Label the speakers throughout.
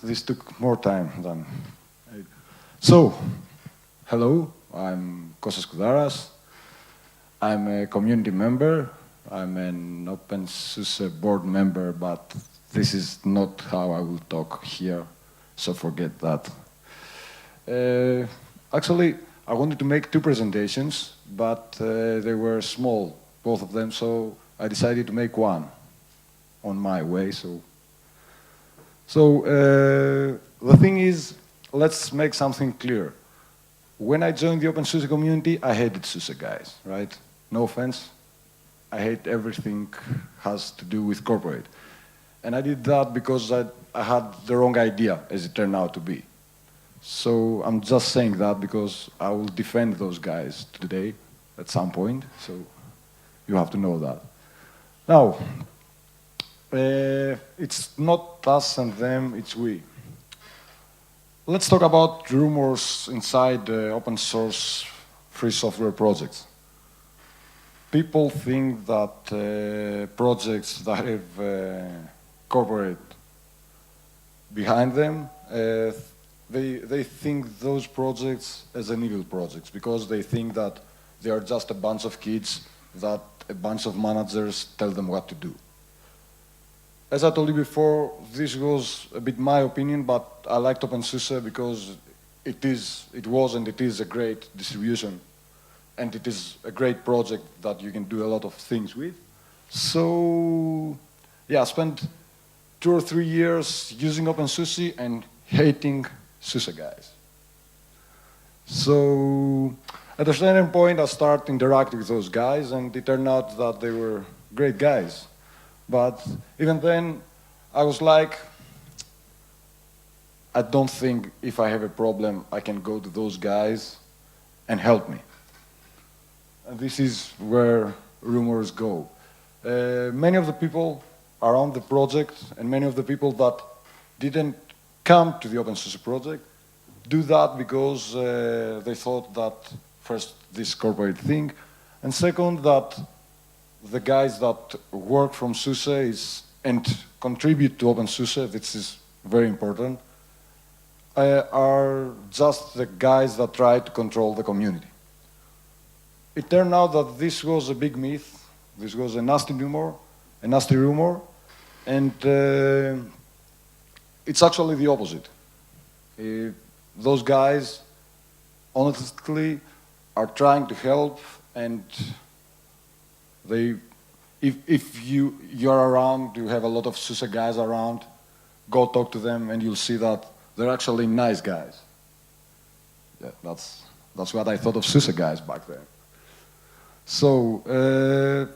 Speaker 1: this took more time than... So, hello, I'm Kostas Koudaras. I'm a community member. I'm an openSUSE board member, but this is not how I will talk here, so forget that. Actually, I wanted to make two presentations, but they were small, both of them, so I decided to make one on my way. So the thing is, let's make something clear. When I joined the openSUSE community, I hated SUSE guys, right? No offense. I hate everything has to do with corporate. And I did that because I had the wrong idea, as it turned out to be. So I'm just saying that because I will defend those guys today at some point, so you have to know that. Now, it's not us and them, it's we. Let's talk about rumors inside open source free software projects. People think that projects that have corporate behind them, they think those projects as an evil projects because they think that they are just a bunch of kids that a bunch of managers tell them what to do. As I told you before, this was a bit my opinion, but I liked openSUSE because it was and it is a great distribution, and it is a great project that you can do a lot of things with. So, yeah, I spent 2 or 3 years using openSUSE and hating SUSE guys. So, at a certain point, I started interacting with those guys, and it turned out that they were great guys. But even then, I was like, I don't think if I have a problem, I can go to those guys and help me. And this is where rumors go. Many of the people around the project and many of the people that didn't come to the openSUSE project do that because they thought that, first, this corporate thing, and second, that the guys that work from SUSE and contribute to openSUSE, this is very important, are just the guys that try to control the community. It turned out that this was a big myth, this was a nasty rumor, and it's actually the opposite. Those guys, honestly, are trying to help, and if you're around, you have a lot of SUSE guys around, go talk to them and you'll see that they're actually nice guys. Yeah, that's what I thought of SUSE guys back then. So,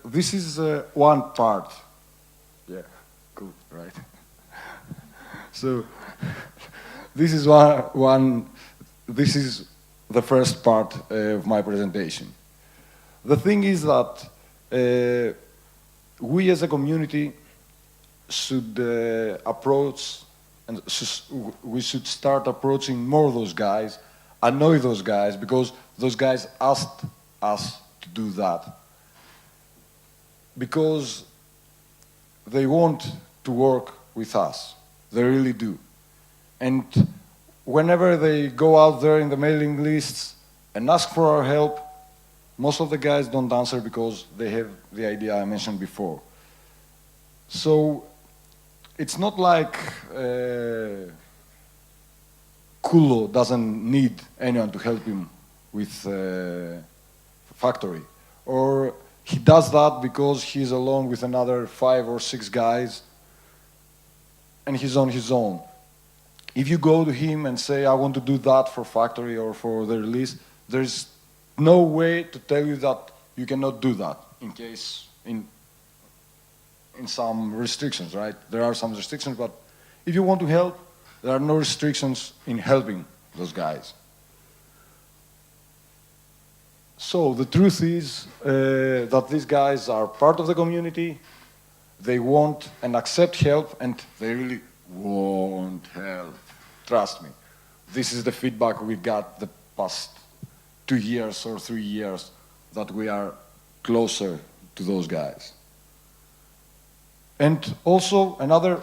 Speaker 1: this is one part. Yeah, good, right? So, this is this is the first part of my presentation. The thing is that we as a community should approach, and we should start approaching more of those guys, annoy those guys, because those guys asked us to do that. Because they want to work with us. They really do. And whenever they go out there in the mailing lists and ask for our help, most of the guys don't answer because they have the idea I mentioned before. So it's not like Kulo doesn't need anyone to help him with factory. Or he does that because he's alone with another 5 or 6 guys and he's on his own. If you go to him and say, I want to do that for factory or for the release, there's no way to tell you that you cannot do that in case, in some restrictions, right? There are some restrictions, but if you want to help, there are no restrictions in helping those guys. So the truth is that these guys are part of the community, they want and accept help, and they really want help. Trust me. This is the feedback we got the past 2 years or 3 years that we are closer to those guys. And also another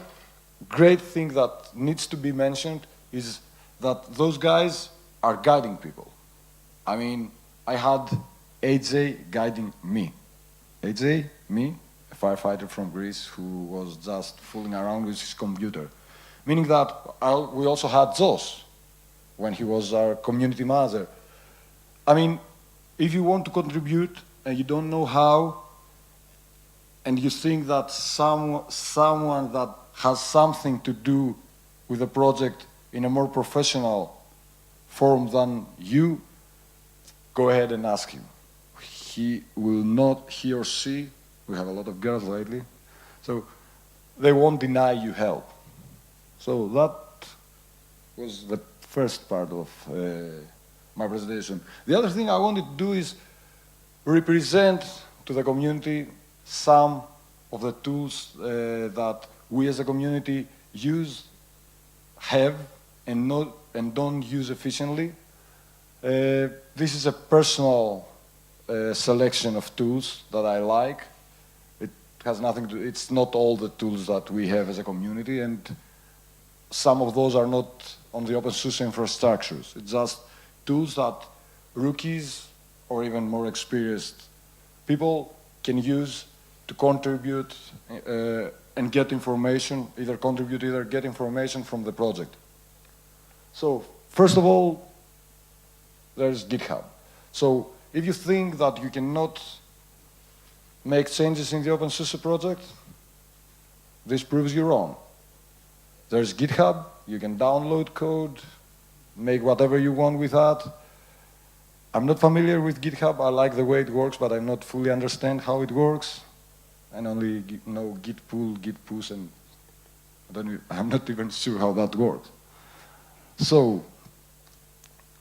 Speaker 1: great thing that needs to be mentioned is that those guys are guiding people. I mean, I had AJ guiding me. AJ, me, a firefighter from Greece who was just fooling around with his computer. Meaning that we also had Zos when he was our community manager. I mean, if you want to contribute and you don't know how, and you think that someone that has something to do with the project in a more professional form than you, go ahead and ask him. He will not, he or she, we have a lot of girls lately, so they won't deny you help. So that was the first part of my presentation. The other thing I wanted to do is represent to the community some of the tools that we as a community use, have, and don't use efficiently. This is a personal selection of tools that I like. It has nothing to, it's not all the tools that we have as a community, and some of those are not on the openSUSE infrastructures. It's just tools that rookies or even more experienced people can use to contribute and get information, either contribute, either get information from the project. So, first of all, there's GitHub. So, if you think that you cannot make changes in the openSUSE project, this proves you wrong. There's GitHub, you can download code, make whatever you want with that. I'm not familiar with GitHub, I like the way it works, but I not fully understand how it works. I only know git pull, git push, and I'm not even sure how that works. So,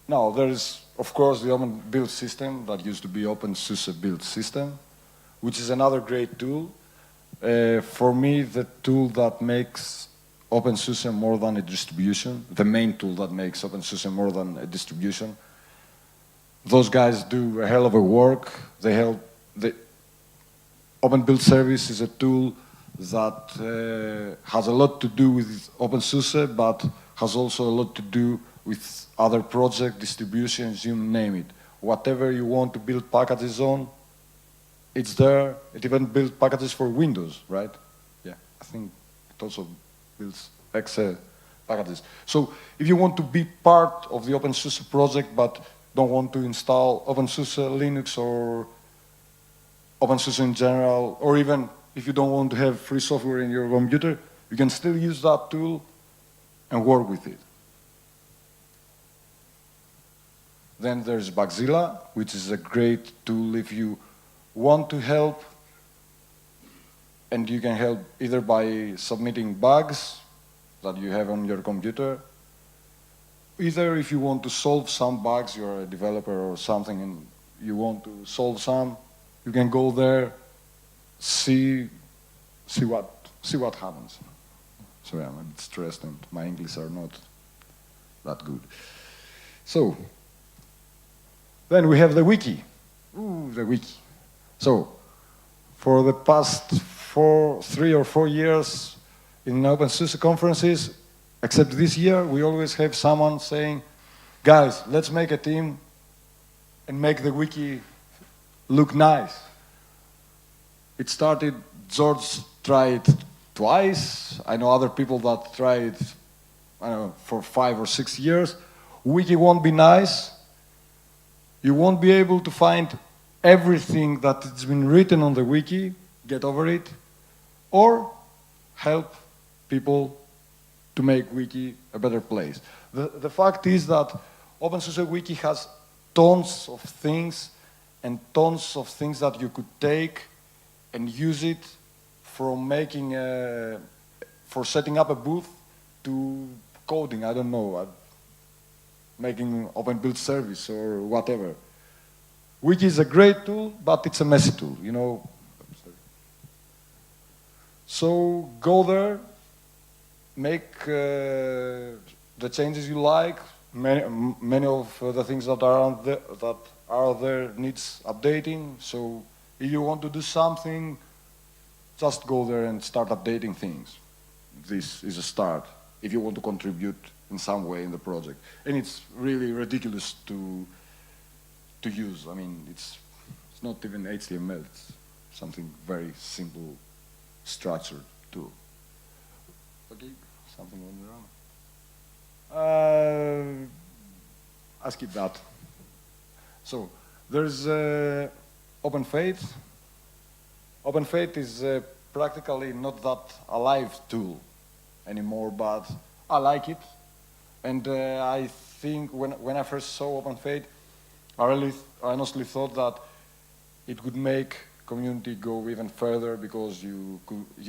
Speaker 1: now there is, of course, the open build system that used to be openSUSE build system, which is another great tool. For me, the tool that makes openSUSE more than a distribution, the main tool that makes openSUSE more than a distribution. Those guys do a hell of a work. They help. The Open Build Service is a tool that has a lot to do with openSUSE, but has also a lot to do with other project distributions, you name it. Whatever you want to build packages on, it's there. It even builds packages for Windows, right? Yeah, I think it also builds Excel packages. So if you want to be part of the openSUSE project but don't want to install openSUSE Linux or openSUSE in general, or even if you don't want to have free software in your computer, you can still use that tool and work with it. Then there's Bugzilla, which is a great tool if you want to help, and you can help either by submitting bugs that you have on your computer, either if you want to solve some bugs, you're a developer or something and you want to solve some, you can go there, see what happens. Sorry, I'm a bit stressed and my English are not that good. So, then we have the Wiki. Ooh, the Wiki. So, for the past 3 or 4 years in openSUSE conferences, except this year, we always have someone saying, guys, let's make a team and make the Wiki look nice. It started, George tried twice. I know other people that tried, I don't know, for 5 or 6 years. Wiki won't be nice. You won't be able to find everything that has been written on the Wiki, get over it, or help people to make Wiki a better place. The fact is that openSUSE Wiki has tons of things and tons of things that you could take and use it from making for setting up a booth to coding, I don't know, making open build service or whatever. Wiki is a great tool, but it's a messy tool, you know. So go there, make the changes you like. Many of the things that are there needs updating. So if you want to do something, just go there and start updating things. this is a start if you want to contribute in some way in the project. And it's really ridiculous to use. I mean, it's not even HTML. It's something very simple, structured tool. Okay, something went wrong. I'll skip that. So there's openFate. openFate is practically not that alive tool anymore, but I like it. And I think when I first saw openFate, I honestly thought that it would make community go even further, because you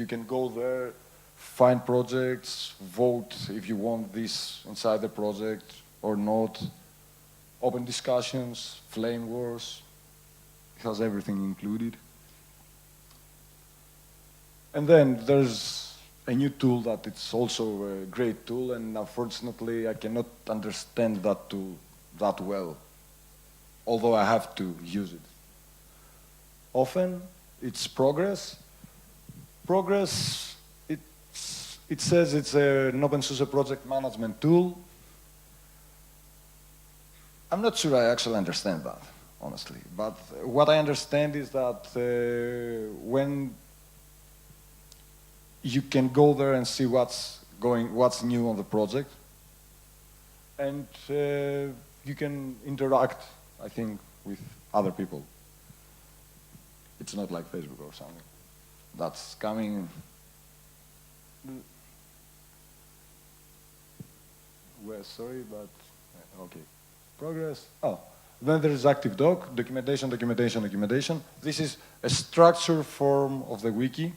Speaker 1: can go there, find projects, vote if you want this inside the project or not, open discussions, flame wars. It has everything included. And then there's a new tool that it's also a great tool, and unfortunately I cannot understand that tool that well, although I have to use it often. It's Progress. Progress, it says it's an openSUSE project management tool. I'm not sure I actually understand that, honestly. But what I understand is that when you can go there and see what's new on the project, and you can interact, I think, with other people. It's not like Facebook or something. That's coming. Well, sorry, but okay. Progress. Oh, then there is ActiveDoc, documentation, documentation, documentation. This is a structured form of the wiki.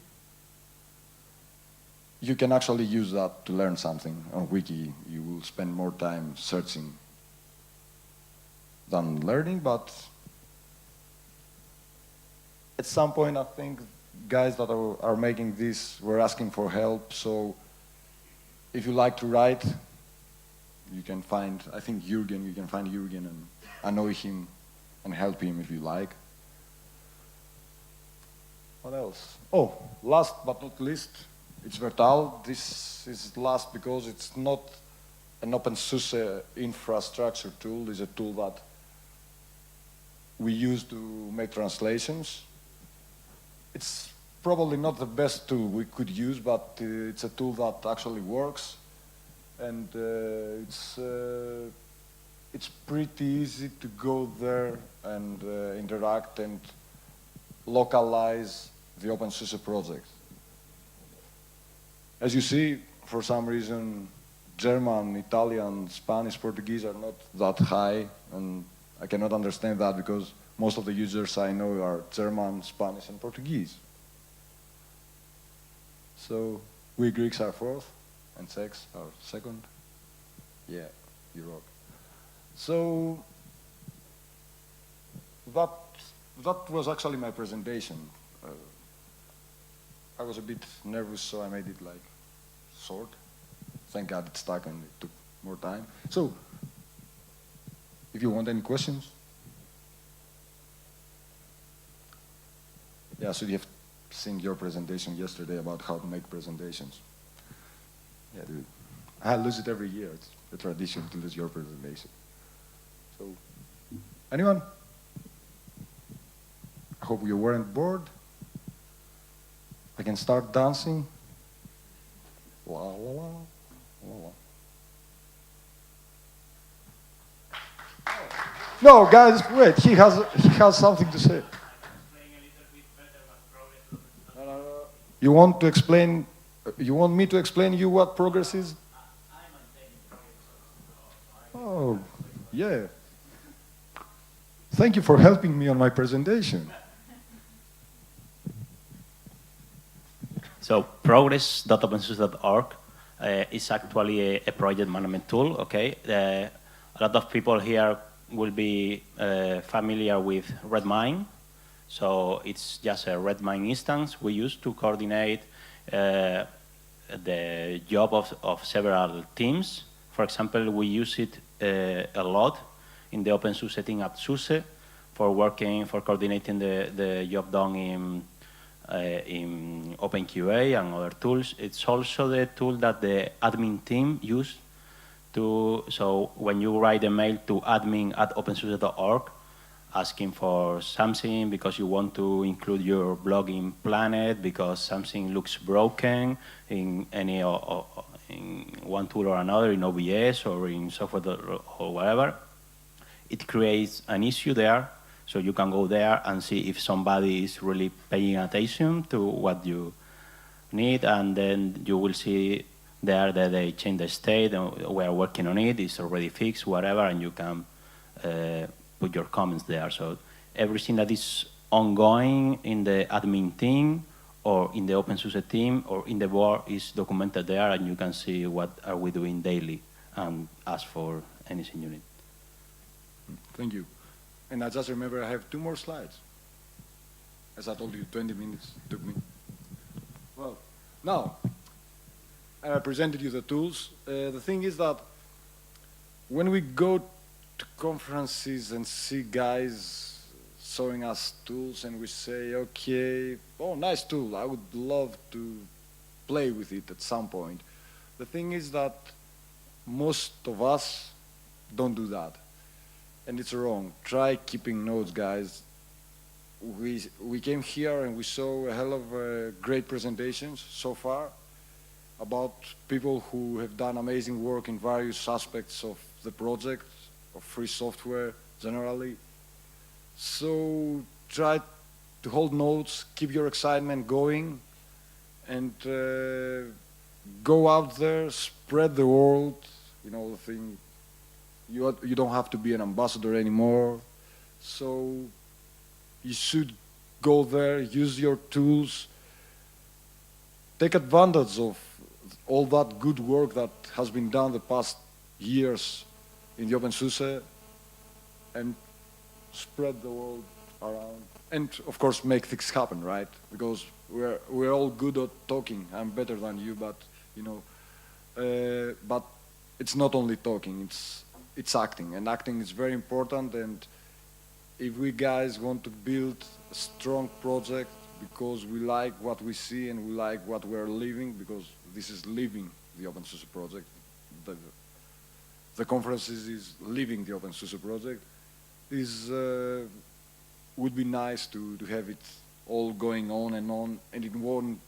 Speaker 1: You can actually use that to learn something on Wiki. You will spend more time searching than learning, but at some point I think guys that are making this were asking for help, so if you like to write, you can find, I think Jürgen, you can find Jürgen and annoy him and help him if you like. What else? Oh, last but not least, it's Vertal. This is last because it's not an openSUSE infrastructure tool. It's a tool that we use to make translations. It's probably not the best tool we could use, but it's a tool that actually works. And it's pretty easy to go there and interact and localize the openSUSE project. As you see, for some reason, German, Italian, Spanish, Portuguese are not that high, and I cannot understand that because most of the users I know are German, Spanish, and Portuguese. So we Greeks are fourth, and Czechs are second. Yeah, you rock. So that was actually my presentation. I was a bit nervous, so I made it like short. Thank God it stuck and it took more time. So, if you want any questions. Yeah, so you have seen your presentation yesterday about how to make presentations. Yeah, dude. I lose it every year. It's a tradition to lose your presentation. So, anyone? I hope you weren't bored. I can start dancing. La la la, la la. No, guys, wait. He has something to say. You want to explain? You want me to explain you what progress is? Oh, yeah. Thank you for helping me on my presentation.
Speaker 2: So progress.opensuse.org is actually a project management tool, okay? A lot of people here will be familiar with Redmine. So it's just a Redmine instance we use to coordinate the job of several teams. For example, we use it a lot in the openSUSE team at SUSE for coordinating the job done in in OpenQA and other tools. It's also the tool that the admin team use so when you write a mail to admin@opensuse.org asking for something because you want to include your blog in Planet because something looks broken in any in one tool or another, in OBS or in software or whatever, it creates an issue there. So you can go there and see if somebody is really paying attention to what you need, and then you will see there that they change the state, and we are working on it, it's already fixed, whatever, and you can put your comments there. So everything that is ongoing in the admin team or in the openSUSE team or in the board is documented there, and you can see what are we doing daily and ask for anything you need.
Speaker 1: Thank you. And I just remember I have 2 more slides. As I told you, 20 minutes took me. Well, now, I presented you the tools. The thing is that when we go to conferences and see guys showing us tools and we say, okay, oh, nice tool, I would love to play with it at some point. The thing is that most of us don't do that. And it's wrong. Try keeping notes, guys. We came here and we saw a hell of great presentations so far about people who have done amazing work in various aspects of the project, of free software generally. So try to hold notes, keep your excitement going, and go out there, spread the word, you know, the thing. You don't have to be an ambassador anymore. So you should go there, use your tools, take advantage of all that good work that has been done the past years in the openSUSE, and spread the word around. And of course make things happen, right? Because we're all good at talking. I'm better than you, but you know, but it's not only talking, it's acting, and acting is very important. And if we guys want to build a strong project because we like what we see and we like what we're living, because this is living the openSUSE project, the conferences is living the openSUSE project, would be nice to have it all going on, and it won't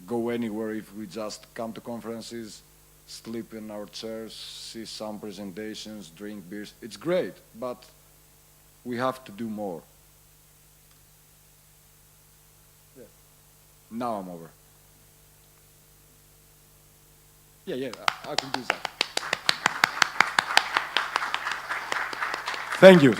Speaker 1: go anywhere if we just come to conferences, sleep in our chairs, see some presentations, drink beers. It's great, but we have to do more. Yeah. Now I'm over. Yeah, I can do that. Thank you.